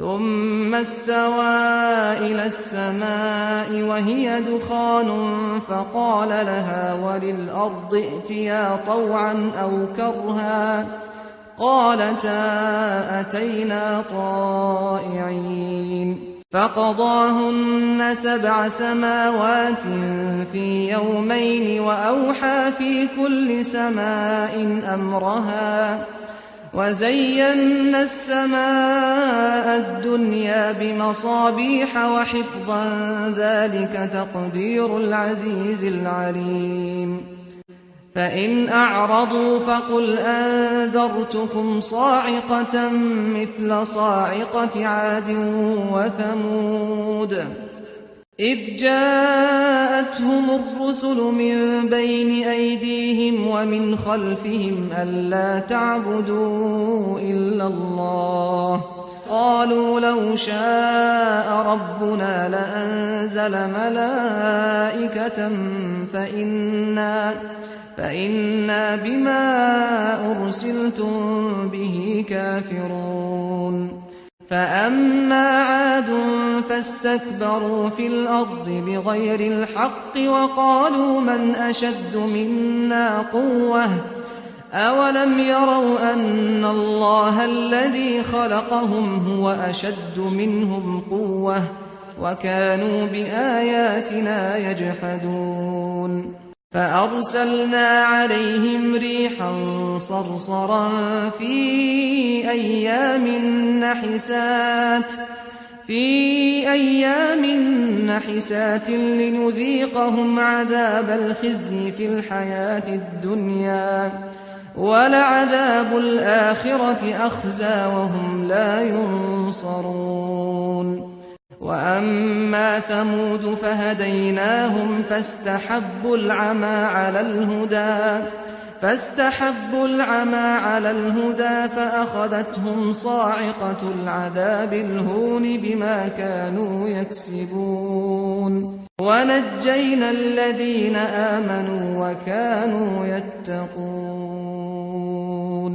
ثم استوى إلى السماء وهي دخان فقال لها وللأرض ائتيا طوعا أو كرها قالتا أتينا طائعين فقضاهن 7 سماوات في يومين وأوحى في كل سماء أمرها وزينا السماء الدنيا بمصابيح وحفظا ذلك تقدير العزيز العليم. فإن أعرضوا فقل أنذرتكم صاعقة مثل صاعقة عاد وثمود إذ جاءتهم الرسل من بين أيديهم ومن خلفهم ألا تعبدوا إلا الله قالوا لو شاء ربنا لأنزل ملائكة فإنا بما أرسلتم به كافرون. فأما عاد فاستكبروا في الأرض بغير الحق وقالوا من أشد منا قوة أولم يروا أن الله الذي خلقهم هو أشد منهم قوة وكانوا بآياتنا يجحدون. فأرسلنا عليهم ريحا صرصرا في أيام نحسات لنذيقهم عذاب الخزي في الحياة الدنيا ولعذاب الآخرة أخزى وهم لا ينصرون. وأما ثمود فهديناهم فاستحبوا العمى على الهدى فأخذتهم صاعقة العذاب الهون بما كانوا يكسبون ونجينا الذين آمنوا وكانوا يتقون।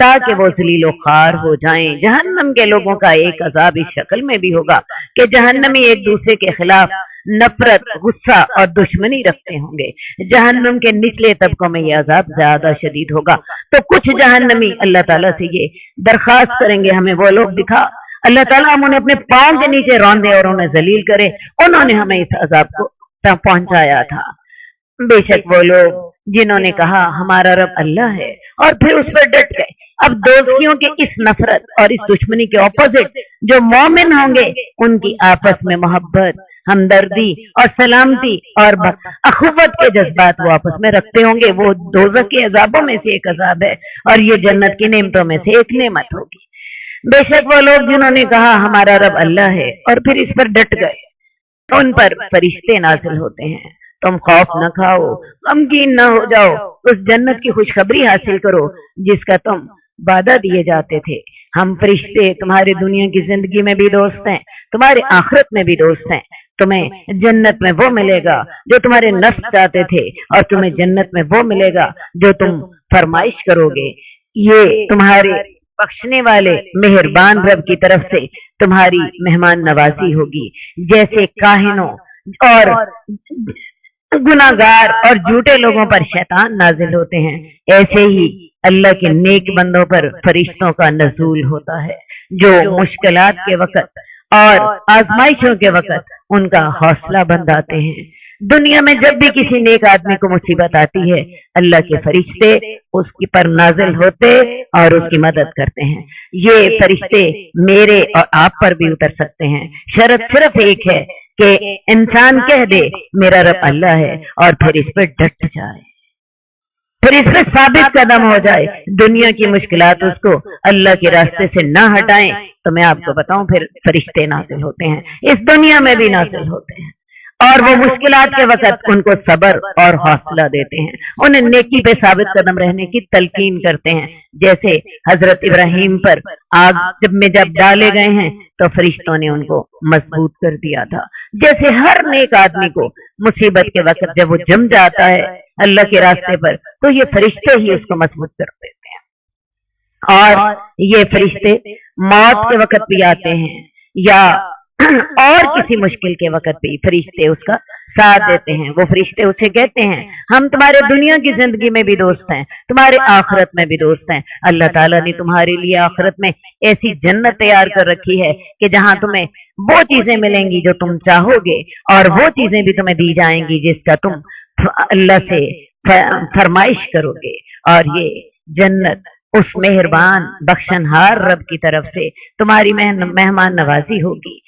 تاکہ وہ ذلیل و خوار ہو جائیں۔ جہنم کے لوگوں کا ایک عذاب اس شکل میں بھی ہوگا کہ جہنمی ایک دوسرے کے خلاف نفرت، غصہ اور دشمنی رکھتے ہوں گے۔ جہنم کے نچلے طبقوں میں یہ عذاب زیادہ شدید ہوگا۔ تو کچھ جہنمی اللہ تعالیٰ سے یہ درخواست کریں گے، ہمیں وہ لوگ دکھا، اللہ تعالیٰ ہم انہیں اپنے پاؤں کے نیچے روندے اور انہیں ذلیل کرے، انہوں نے ہمیں اس عذاب کو پہنچایا تھا۔ بے شک وہ لوگ جنہوں نے کہا ہمارا رب اللہ ہے اور پھر اس پر ڈٹ گئے۔ اب دوستیوں کے اس نفرت اور اس دشمنی کے اپوزٹ جو مومن ہوں گے، ان کی آپس میں محبت، ہمدردی اور سلامتی اور اخوت کے جذبات وہ آپس میں رکھتے ہوں گے۔ وہ دوزخ کے عذابوں میں سے ایک عذاب ہے اور یہ جنت کی نعمتوں میں سے ایک نعمت ہوگی۔ بے شک وہ لوگ جنہوں نے کہا ہمارا رب اللہ ہے اور پھر اس پر ڈٹ گئے، ان پر فرشتے نازل ہوتے ہیں، تم خوف نہ کھاؤ، غمگین نہ ہو جاؤ، اس جنت کی خوشخبری حاصل کرو جس کا تم وعدہ دیے جاتے تھے۔ ہم فرشتے تمہاری دنیا کی زندگی میں بھی دوست ہیں، تمہاری آخرت میں بھی دوست ہیں۔ تمہیں جنت میں وہ ملے گا جو تمہارے نفس چاہتے تھے اور تمہیں جنت میں وہ ملے گا جو تم فرمائش کرو گے۔ یہ تمہارے بخشنے والے مہربان رب کی طرف سے تمہاری مہمان نوازی ہوگی۔ جیسے کاہنوں اور گناہگار اور جھوٹے لوگوں پر شیطان نازل ہوتے ہیں، ایسے ہی اللہ کے نیک بندوں پر فرشتوں کا نزول ہوتا ہے، جو مشکلات کے وقت اور آزمائشوں کے وقت ان کا حوصلہ بندھاتے ہیں۔ دنیا میں جب بھی کسی نیک آدمی کو مصیبت آتی ہے، اللہ کے فرشتے اس کی پر نازل ہوتے اور اس کی مدد کرتے ہیں۔ یہ فرشتے میرے اور آپ پر بھی اتر سکتے ہیں، شرط صرف ایک ہے کہ انسان کہہ دے میرا رب اللہ ہے اور پھر اس پہ ڈٹ جائے، پھر اس پہ ثابت قدم ہو جائے، دنیا کی مشکلات اس کو اللہ کے راستے سے نہ ہٹائیں۔ تو میں آپ کو بتاؤں پھر فرشتے نازل ہوتے ہیں، اس دنیا میں بھی نازل ہوتے ہیں، اور وہ مشکلات کے وقت ان کو صبر اور حوصلہ دیتے ہیں، انہیں نیکی پہ ثابت قدم رہنے کی تلقین کرتے ہیں۔ جیسے حضرت ابراہیم پر آگ جب ڈالے گئے ہیں تو فرشتوں نے ان کو مضبوط کر دیا تھا۔ جیسے ہر نیک آدمی کو مصیبت کے وقت جب وہ جم جاتا ہے اللہ کے راستے پر تو یہ فرشتے ہی اس کو مضبوط کر دیتے ہیں، اور یہ فرشتے موت کے وقت بھی آتے ہیں یا اور کسی مشکل کے وقت بھی فرشتے اس کا ساتھ دیتے ہیں۔ وہ فرشتے اسے کہتے ہیں ہم تمہارے دنیا کی زندگی میں بھی دوست ہیں، تمہارے آخرت میں بھی دوست ہیں۔ اللہ تعالیٰ نے تمہارے لیے آخرت میں ایسی جنت تیار کر رکھی ہے کہ جہاں تمہیں وہ چیزیں ملیں گی جو تم چاہو گے، اور وہ چیزیں بھی تمہیں دی جائیں گی جس کا تم اللہ سے فرمائش کرو گے، اور یہ جنت اس مہربان بخشنہار رب کی طرف سے تمہاری مہمان نوازی ہوگی۔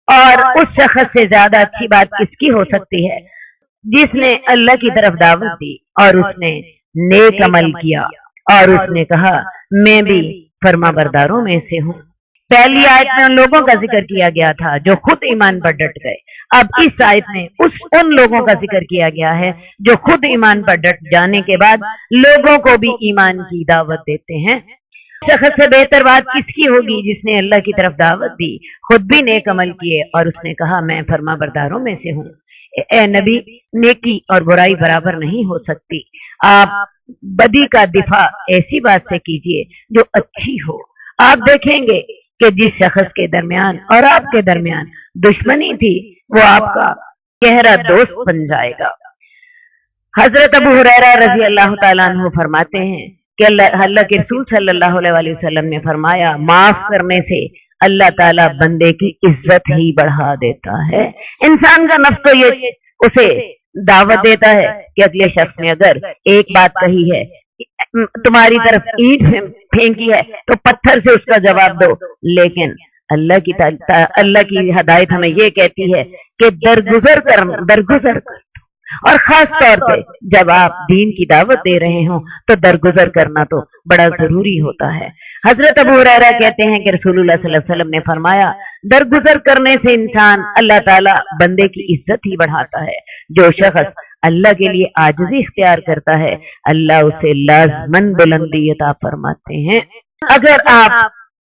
اور اس شخص سے زیادہ اچھی بات کس کی ہو سکتی ہے جس نے اللہ کی طرف دعوت دی اور اس نے نیک عمل کیا اور اس نے کہا میں بھی فرما برداروں میں سے ہوں۔ پہلی آیت میں ان لوگوں کا ذکر کیا گیا تھا جو خود ایمان پر ڈٹ گئے، اب اس آیت میں ان لوگوں کا ذکر کیا گیا ہے جو خود ایمان پر ڈٹ جانے کے بعد لوگوں کو بھی ایمان کی دعوت دیتے ہیں۔ شخص سے بہتر بات کس کی ہوگی جس نے اللہ کی طرف دعوت دی، خود بھی نیک عمل کیے اور اس نے کہا میں فرما برداروں میں سے ہوں۔ اے نبی، نیکی اور برائی برابر نہیں ہو سکتی، آپ بدی کا دفاع ایسی بات سے کیجئے جو اچھی ہو۔ آپ دیکھیں گے کہ جس شخص کے درمیان اور آپ کے درمیان دشمنی تھی وہ آپ کا گہرا دوست بن جائے گا۔ حضرت ابو ہریرہ رضی اللہ تعالیٰ عنہ فرماتے ہیں کہ اللہ کے رسول صلی اللہ علیہ وسلم نے فرمایا معاف کرنے سے اللہ تعالیٰ بندے کی عزت ہی بڑھا دیتا ہے۔ انسان کا نفس تو یہ اسے دعوت دیتا ہے کہ اگلے شخص نے اگر ایک بات کہی ہے، تمہاری طرف اینٹ پھینکی ہے تو پتھر سے اس کا جواب دو، لیکن اللہ کی ہدایت ہمیں یہ کہتی ہے کہ درگزر کر، اور خاص طور پہ جب آپ دین کی دعوت دے رہے ہوں تو درگزر کرنا تو بڑا ضروری ہوتا ہے۔ حضرت ابو ہریرہ کہتے ہیں کہ رسول اللہ صلی اللہ علیہ وسلم نے فرمایا درگزر کرنے سے انسان اللہ تعالیٰ بندے کی عزت ہی بڑھاتا ہے۔ جو شخص اللہ کے لیے عاجزی اختیار کرتا ہے اللہ اسے لازماً بلندی عطا فرماتے ہیں۔ اگر آپ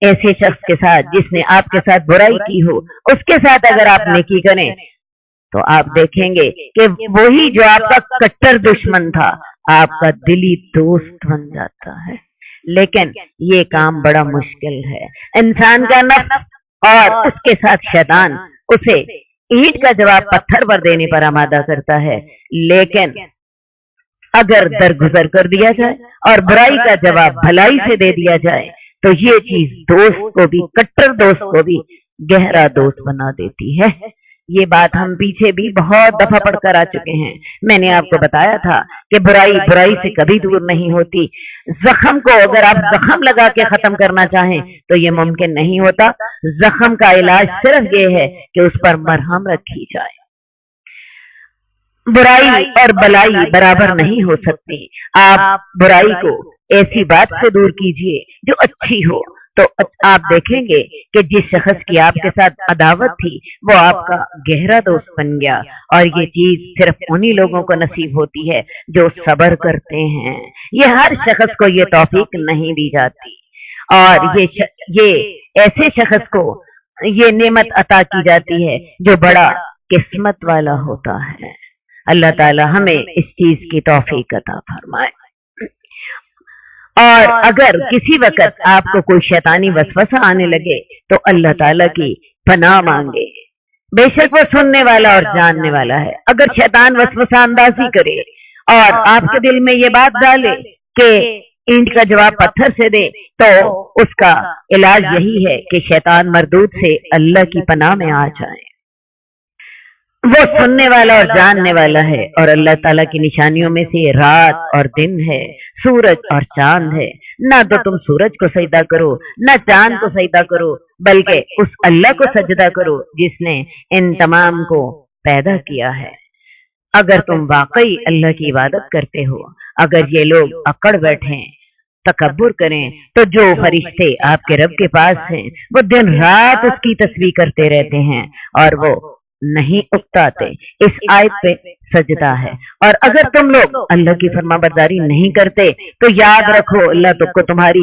ایسے شخص کے ساتھ جس نے آپ کے ساتھ برائی کی ہو اس کے ساتھ اگر آپ نیکی کریں تو آپ دیکھیں گے کہ وہی جو آپ کا کٹر دشمن تھا آپ کا دلی دوست بن جاتا ہے۔ لیکن یہ کام بڑا مشکل ہے۔ انسان کا نفس اور اس کے ساتھ شیطان اسے اینٹ کا جواب پتھر پر دینے پر آمادہ کرتا ہے، لیکن اگر درگزر کر دیا جائے اور برائی کا جواب بھلائی سے دے دیا جائے تو یہ چیز دوست کو بھی، کٹر دوست کو بھی گہرا دوست بنا دیتی ہے۔ یہ بات ہم پیچھے بھی بہت دفعہ پڑھ کر آ چکے ہیں۔ میں نے آپ کو بتایا تھا کہ برائی سے کبھی دور نہیں ہوتی۔ زخم کو اگر آپ زخم لگا کے ختم کرنا چاہیں تو یہ ممکن نہیں ہوتا۔ زخم کا علاج صرف یہ ہے کہ اس پر مرہم رکھی جائے۔ برائی اور بلائی برابر نہیں ہو سکتی۔ آپ برائی کو ایسی بات سے دور کیجئے جو اچھی ہو، تو آپ دیکھیں گے کہ جس شخص کی آپ کے ساتھ عداوت تھی وہ آپ کا گہرا دوست بن گیا، اور یہ چیز صرف انہی لوگوں کو نصیب ہوتی ہے جو صبر کرتے ہیں۔ یہ ہر شخص کو یہ توفیق نہیں دی جاتی، اور یہ ایسے شخص کو یہ نعمت عطا کی جاتی ہے جو بڑا قسمت والا ہوتا ہے۔ اللہ تعالی ہمیں اس چیز کی توفیق عطا فرمائے۔ اور اگر کسی وقت آپ کو کوئی شیطانی وسوسہ آنے لگے تو اللہ تعالیٰ کی پناہ مانگے، بے شک وہ سننے والا اور جاننے والا ہے۔ اگر شیطان وسوسہ اندازی کرے اور آپ کے دل میں یہ بات ڈالے کہ اینٹ کا جواب پتھر سے دے، تو اس کا علاج یہی ہے کہ شیطان مردود سے اللہ کی پناہ میں آ جائے۔ وہ سننے والا اور جاننے والا ہے، اور اللہ تعالیٰ کی نشانیوں میں سے رات اور دن ہے، سورج اور چاند ہے۔ نہ تو تم سورج کو سجدہ کرو نہ چاند کو سجدہ کرو، بلکہ اس اللہ کو سجدہ کرو جس نے ان تمام کو پیدا کیا ہے۔ اگر تم واقعی اللہ کی عبادت کرتے ہو، اگر یہ لوگ اکڑ بیٹھیں، تکبر کریں، تو جو فرشتے آپ کے رب کے پاس ہیں وہ دن رات اس کی تسبیح کرتے رہتے ہیں اور وہ نہیں اکتاتے۔ اس آیت پہ سجدہ ہے، اور اگر تم لوگ اللہ کی فرما برداری نہیں کرتے تو یاد رکھو اللہ تم کو تمہاری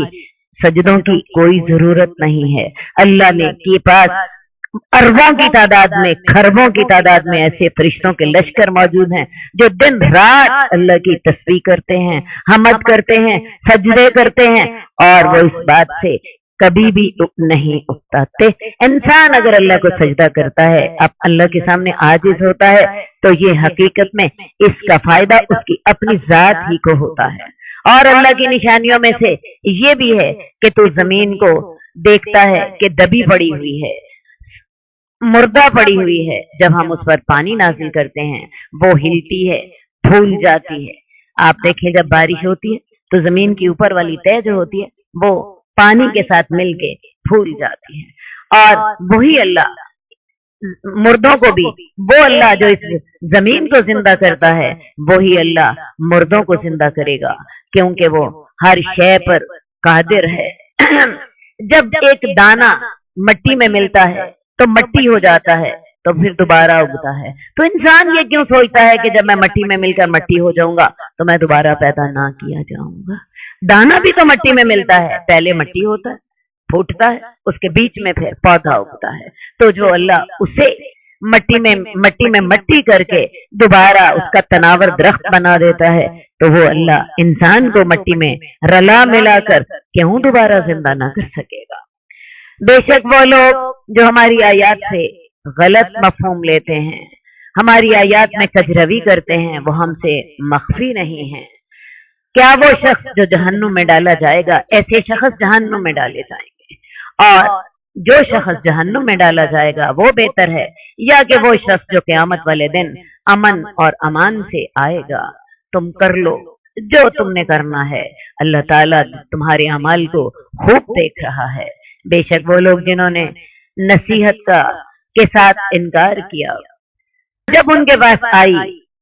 سجدوں کی کوئی ضرورت نہیں ہے۔ اللہ نے کے پاس اربوں کی تعداد میں، کھربوں کی تعداد میں ایسے فرشتوں کے لشکر موجود ہیں جو دن رات اللہ کی تسبیح کرتے ہیں، حمد کرتے ہیں، سجدے کرتے ہیں، اور وہ اس بات سے کبھی بھی نہیں اکتاتے۔ انسان اگر اللہ کو سجدہ کرتا ہے، اب اللہ کے سامنے عاجز ہوتا ہے، تو یہ حقیقت میں اس کا فائدہ اس کی اپنی ذات ہی کو ہوتا ہے۔ اور اللہ کی نشانیوں میں سے یہ بھی ہے کہ تو زمین کو دیکھتا ہے کہ دبی پڑی ہوئی ہے، مردہ پڑی ہوئی ہے، جب ہم اس پر پانی نازل کرتے ہیں وہ ہلتی ہے، پھول جاتی ہے۔ آپ دیکھیں جب بارش ہوتی ہے تو زمین کی اوپر والی تہ جو ہوتی ہے وہ پانی کے ساتھ مل کے پھول جاتی ہے، اور وہی اللہ مردوں کو بھی، وہ اللہ جو اس زمین کو زندہ کرتا ہے وہی اللہ مردوں کو زندہ کرے گا، کیونکہ وہ ہر شے پر قادر ہے۔ جب ایک دانہ مٹی میں ملتا ہے تو مٹی ہو جاتا ہے، تو پھر دوبارہ اگتا ہے۔ تو انسان یہ کیوں سوچتا ہے کہ جب میں مٹی میں مل کر مٹی ہو جاؤں گا تو میں دوبارہ پیدا نہ کیا جاؤں گا؟ دانا بھی تو مٹی میں ملتا ہے، پہلے مٹی ہوتا ہے، پھوٹتا ہے، اس کے بیچ میں پھر پودا اگتا ہے۔ تو جو اللہ اسے مٹی میں مٹی کر کے دوبارہ اس کا تناور درخت بنا دیتا ہے، تو وہ اللہ انسان کو مٹی میں رلا ملا کر کیوں دوبارہ زندہ نہ کر سکے گا؟ بے شک وہ لوگ جو ہماری آیات سے غلط مفہوم لیتے ہیں، ہماری آیات میں کجروی کرتے ہیں، وہ ہم سے مخفی نہیں ہیں۔ کیا وہ شخص جو جہنم میں ڈالا جائے گا، ایسے شخص جہنم میں ڈالے جائیں گے، اور جو شخص جہنم میں ڈالا جائے گا وہ بہتر ہے، یا کہ وہ شخص جو قیامت والے دن امن اور امان سے آئے گا؟ تم کر لو جو تم نے کرنا ہے، اللہ تعالیٰ تمہارے اعمال کو خوب دیکھ رہا ہے۔ بے شک وہ لوگ جنہوں نے نصیحت کے ساتھ انکار کیا جب ان کے پاس آئی،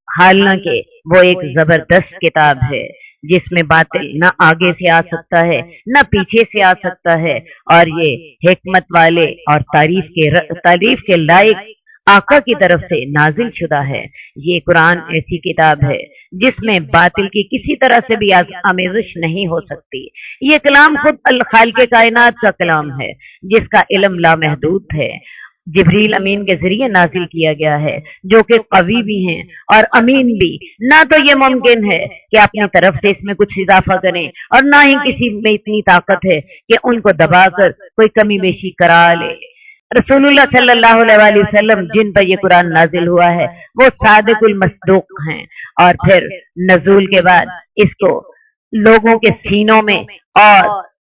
حالانکہ وہ ایک زبردست کتاب ہے جس میں باطل نہ آگے سے آ سکتا ہے نہ پیچھے سے آ سکتا ہے، اور یہ حکمت والے اور تعریف کے لائق آقا کی طرف سے نازل شدہ ہے۔ یہ قرآن ایسی کتاب ہے جس میں باطل کی کسی طرح سے بھی آمیزش نہیں ہو سکتی۔ یہ کلام خود خالق کائنات کا کلام ہے جس کا علم لامحدود ہے۔ جبریل امین کے ذریعے نازل کیا گیا ہے، جو کہ قوی بھی ہیں اور امین بھی۔ نہ تو یہ ممکن ہے کہ اپنی طرف سے اس میں کچھ اضافہ کریں، اور نہ ہی کسی میں اتنی طاقت ہے کہ ان کو دبا کر کوئی کمی بیشی کرا لے۔ رسول اللہ صلی اللہ علیہ وآلہ وسلم جن پر یہ قرآن نازل ہوا ہے وہ صادق المصدوق ہیں، اور پھر نزول کے بعد اس کو لوگوں کے سینوں میں اور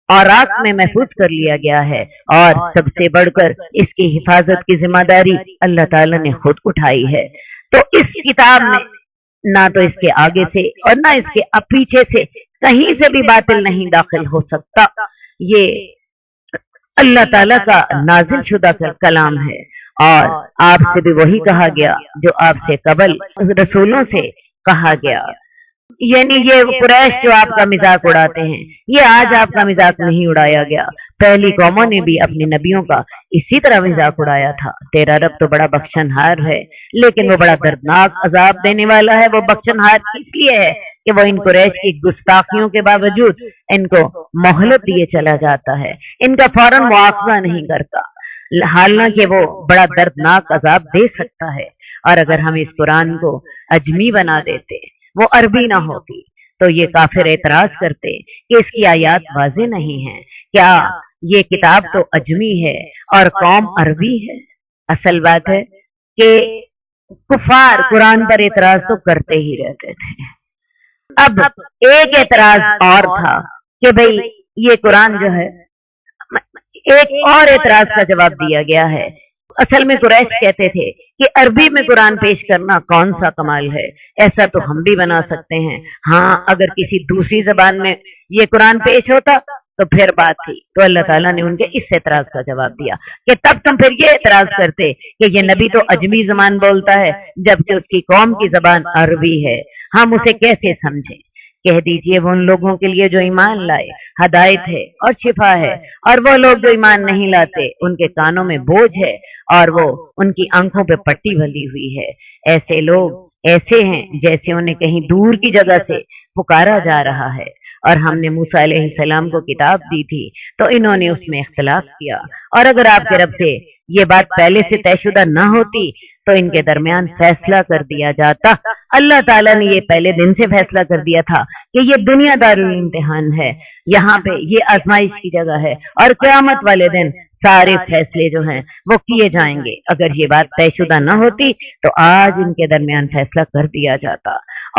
اوراق میں محفوظ کر لیا گیا ہے، اور سب سے بڑھ کر اس کی حفاظت کی ذمہ داری اللہ تعالی نے خود اٹھائی ہے۔ تو اس کتاب میں نہ تو اس کے آگے سے اور نہ اس کے پیچھے سے کہیں سے بھی باطل نہیں داخل ہو سکتا۔ یہ اللہ تعالیٰ کا نازل شدہ کلام ہے، اور آپ سے بھی وہی کہا گیا جو آپ سے قبل رسولوں سے کہا گیا۔ یعنی یہ قریش جو آپ کا مذاق اڑاتے ہیں، یہ آج آپ کا مذاق نہیں اڑایا گیا، پہلی قوموں نے بھی اپنے نبیوں کا اسی طرح مذاق اڑایا تھا۔ تیرا رب تو بڑا بخشنہار ہے، لیکن وہ بڑا دردناک عذاب دینے والا ہے۔ وہ بخشنہار اس لیے ہے کہ وہ ان قریش کی گستاخیوں کے باوجود ان کو مہلت دیے چلا جاتا ہے، ان کا فوراً مواخذہ نہیں کرتا، حالانکہ وہ بڑا دردناک عذاب دے سکتا ہے۔ اور اگر ہم اس قرآن کو اجمی بنا دیتے، وہ عربی نہ ہوتی، تو یہ کافر اعتراض کرتے کہ اس کی آیات واضح نہیں ہیں، کیا یہ کتاب تو اجمی ہے اور قوم عربی ہے؟ اصل بات ہے کہ کفار قرآن پر اعتراض تو کرتے ہی رہتے تھے۔ اب ایک اعتراض اور تھا کہ بھئی یہ قرآن جو ہے، ایک اور اعتراض کا جواب دیا گیا ہے۔ اصل میں قریش کہتے تھے کہ عربی میں قرآن پیش کرنا کون سا کمال ہے، ایسا تو ہم بھی بنا سکتے ہیں۔ ہاں اگر کسی دوسری زبان میں یہ قرآن پیش ہوتا تو پھر بات تھی۔ تو اللہ تعالیٰ نے ان کے اس اعتراض کا جواب دیا کہ تب تم پھر یہ اعتراض کرتے کہ یہ نبی تو اجمی زبان بولتا ہے جبکہ اس کی قوم کی زبان عربی ہے، ہم اسے کیسے سمجھیں؟ کہہ دیجئے وہ ان لوگوں کے لیے جو ایمان لائے ہدایت ہے اور شفا ہے، اور وہ لوگ جو ایمان نہیں لاتے ان کے کانوں میں بوجھ ہے اور وہ ان کی آنکھوں پہ پٹی بندھی ہوئی ہے۔ ایسے لوگ ایسے ہیں جیسے انہیں کہیں دور کی جگہ سے پکارا جا رہا ہے، اور ہم نے موسیٰ علیہ السلام کو کتاب دی تھی تو انہوں نے اس میں اختلاف کیا، اور اگر آپ کے رب سے یہ بات پہلے سے طے شدہ نہ ہوتی تو ان کے درمیان فیصلہ کر دیا جاتا۔ اللہ تعالیٰ نے یہ پہلے دن سے فیصلہ کر دیا تھا کہ یہ دنیا دارالامتحان ہے، یہاں پہ یہ آزمائش کی جگہ ہے، اور قیامت والے دن سارے فیصلے جو ہیں وہ کیے جائیں گے۔ اگر یہ بات طے شدہ نہ ہوتی تو آج ان کے درمیان فیصلہ کر دیا جاتا،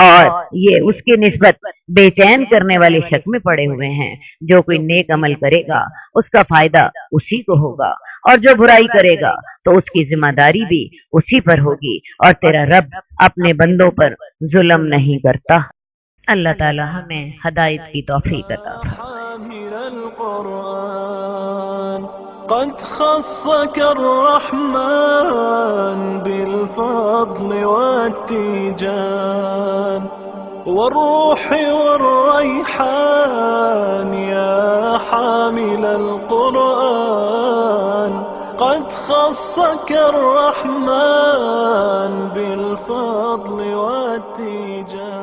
اور یہ اس کی نسبت بے چین کرنے والے شک میں پڑے ہوئے ہیں۔ جو کوئی نیک عمل کرے گا اس کا فائدہ اسی کو ہوگا، اور جو برائی کرے گا تو اس کی ذمہ داری بھی اسی پر ہوگی، اور تیرا رب اپنے بندوں پر ظلم نہیں کرتا۔ اللہ تعالی ہمیں ہدایت کی توفیق عطا فرمائے۔ قد خصك الرحمن بالفضل والتيجان والروح والريحان يا حامل القرآن قد خصك الرحمن بالفضل والتيجان